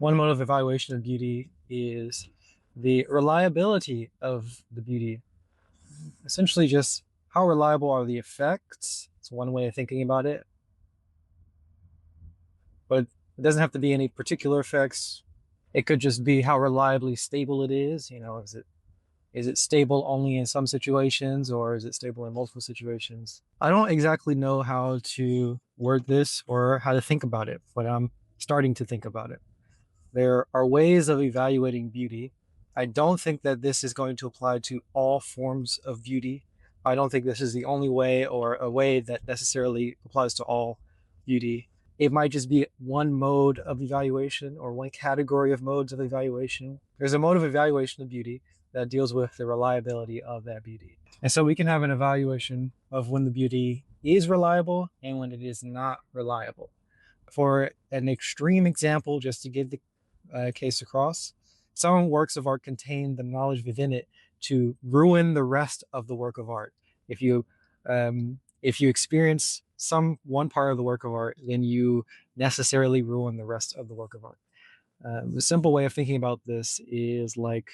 One mode of evaluation of beauty is the reliability of the beauty. Essentially, just how reliable are the effects? It's one way of thinking about it, but it doesn't have to be any particular effects. It could just be how reliably stable it is. Is it stable only in some situations, or is it stable in multiple situations? I don't exactly know how to word this or how to think about it, but I'm starting to think about it. There are ways of evaluating beauty. I don't think that this is going to apply to all forms of beauty. I don't think this is the only way or a way that necessarily applies to all beauty. It might just be one mode of evaluation or one category of modes of evaluation. There's a mode of evaluation of beauty that deals with the reliability of that beauty. And so we can have an evaluation of when the beauty is reliable and when it is not reliable. For an extreme example, just to get the case across, some works of art contain the knowledge within it to ruin the rest of the work of art. If you experience some one part of the work of art, then you necessarily ruin the rest of the work of art. The simple way of thinking about this is like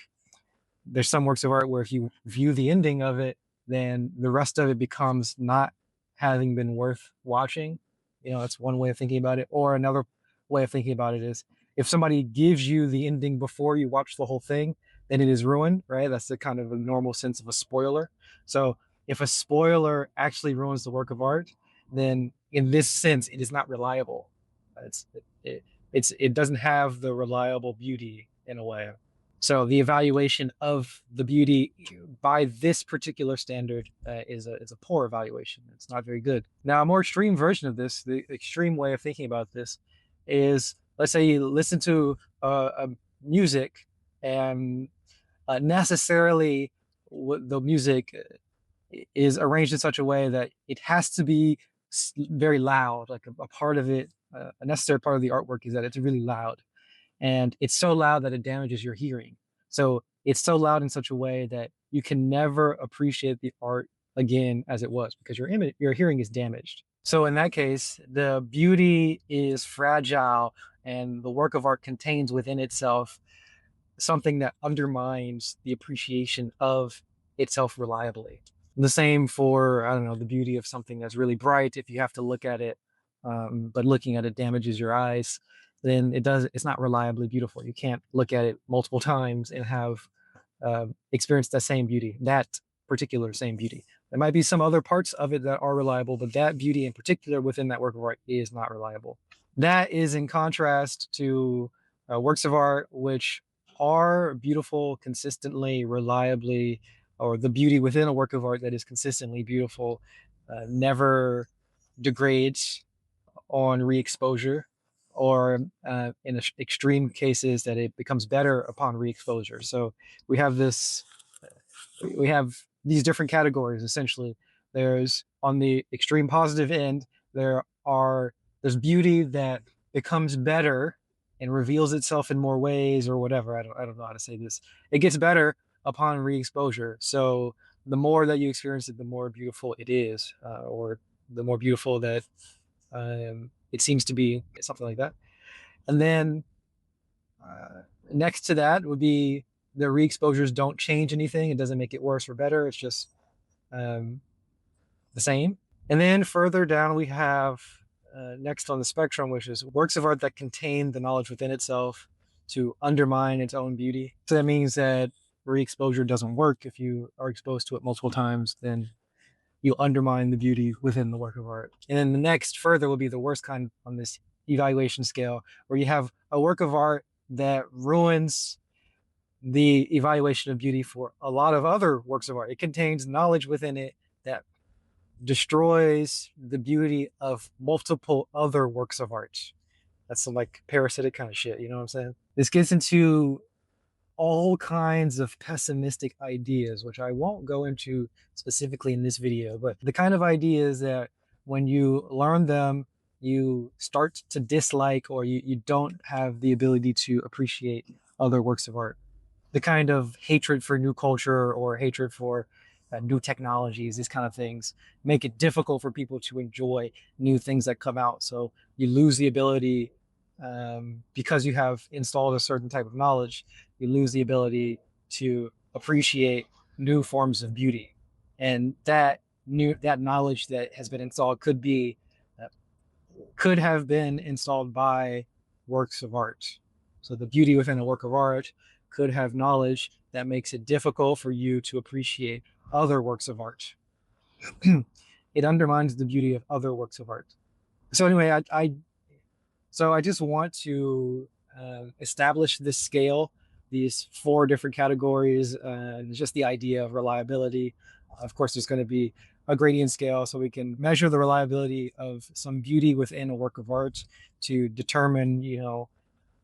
there's some works of art where if you view the ending of it, then the rest of it becomes not having been worth watching. That's one way of thinking about it. Or another way of thinking about it is if somebody gives you the ending before you watch the whole thing, then it is ruined, right? That's the kind of a normal sense of a spoiler. So if a spoiler actually ruins the work of art, then in this sense, it is not reliable. It's it, it doesn't have the reliable beauty in a way. So the evaluation of the beauty by this particular standard is a poor evaluation. It's not very good. Now, a more extreme version of this, the extreme way of thinking about this, is let's say you listen to a music and necessarily the music is arranged in such a way that it has to be very loud. Like a part of it, a necessary part of the artwork is that it's really loud, and it's so loud that it damages your hearing. So it's so loud in such a way that you can never appreciate the art again as it was because your hearing is damaged. So in that case, the beauty is fragile and the work of art contains within itself something that undermines the appreciation of itself reliably. The same for, I don't know, the beauty of something that's really bright. If you have to look at it, but looking at it damages your eyes, then it's not reliably beautiful. You can't look at it multiple times and have experienced that same beauty, that particular same beauty. There might be some other parts of it that are reliable, but that beauty in particular within that work of art is not reliable. That is in contrast to works of art which are beautiful consistently, reliably, or the beauty within a work of art that is consistently beautiful never degrades on re-exposure, or in extreme cases that it becomes better upon re-exposure. So we have these different categories essentially. There's on the extreme positive end, there's beauty that becomes better and reveals itself in more ways or whatever. I don't know how to say this. It gets better upon re-exposure. So the more that you experience it, the more beautiful it is, or the more beautiful that it seems to be, something like that. And then next to that would be the re-exposures don't change anything. It doesn't make it worse or better. It's just um, the same. And then further down, we have next on the spectrum, which is works of art that contain the knowledge within itself to undermine its own beauty. So that means that re-exposure doesn't work. If you are exposed to it multiple times, then you undermine the beauty within the work of art. And then the next further will be the worst kind on this evaluation scale, where you have a work of art that ruins the evaluation of beauty for a lot of other works of art. It contains knowledge within it that destroys the beauty of multiple other works of art. That's some like parasitic kind of shit, you know what I'm saying? This gets into all kinds of pessimistic ideas, which I won't go into specifically in this video, but the kind of ideas that when you learn them, you start to dislike, or you don't have the ability to appreciate other works of art. The kind of hatred for new culture or hatred for new technologies, these kind of things make it difficult for people to enjoy new things that come out. So you lose the ability because you have installed a certain type of knowledge, you lose the ability to appreciate new forms of beauty. And that knowledge that has been installed uh, could have been installed by works of art. So the beauty within a work of art could have knowledge that makes it difficult for you to appreciate other works of art. It undermines the beauty of other works of art. So anyway, I just want to establish this scale, these four different categories, just the idea of reliability. Of course, there's going to be a gradient scale so we can measure the reliability of some beauty within a work of art to determine,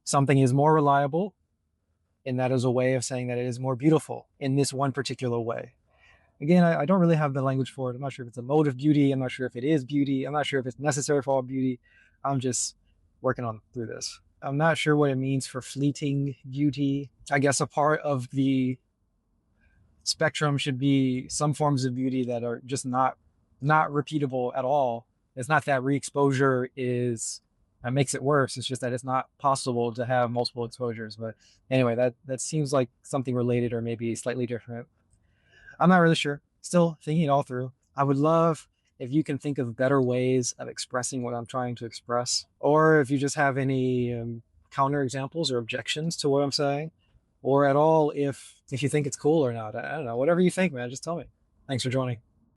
something is more reliable. And that is a way of saying that it is more beautiful in this one particular way. Again, I don't really have the language for it. I'm not sure if it's a mode of beauty. I'm not sure if it is beauty. I'm not sure if it's necessary for all beauty. I'm just working on through this. I'm not sure what it means for fleeting beauty. I guess a part of the spectrum should be some forms of beauty that are just not repeatable at all. It's not that re-exposure is makes it worse. It's just that it's not possible to have multiple exposures. But anyway, that seems like something related or maybe slightly different. I'm not really sure. Still thinking it all through. I would love if you can think of better ways of expressing what I'm trying to express, or if you just have any counter examples or objections to what I'm saying, or at all if you think it's cool or not. I don't know. Whatever you think, man, just tell me. Thanks for joining.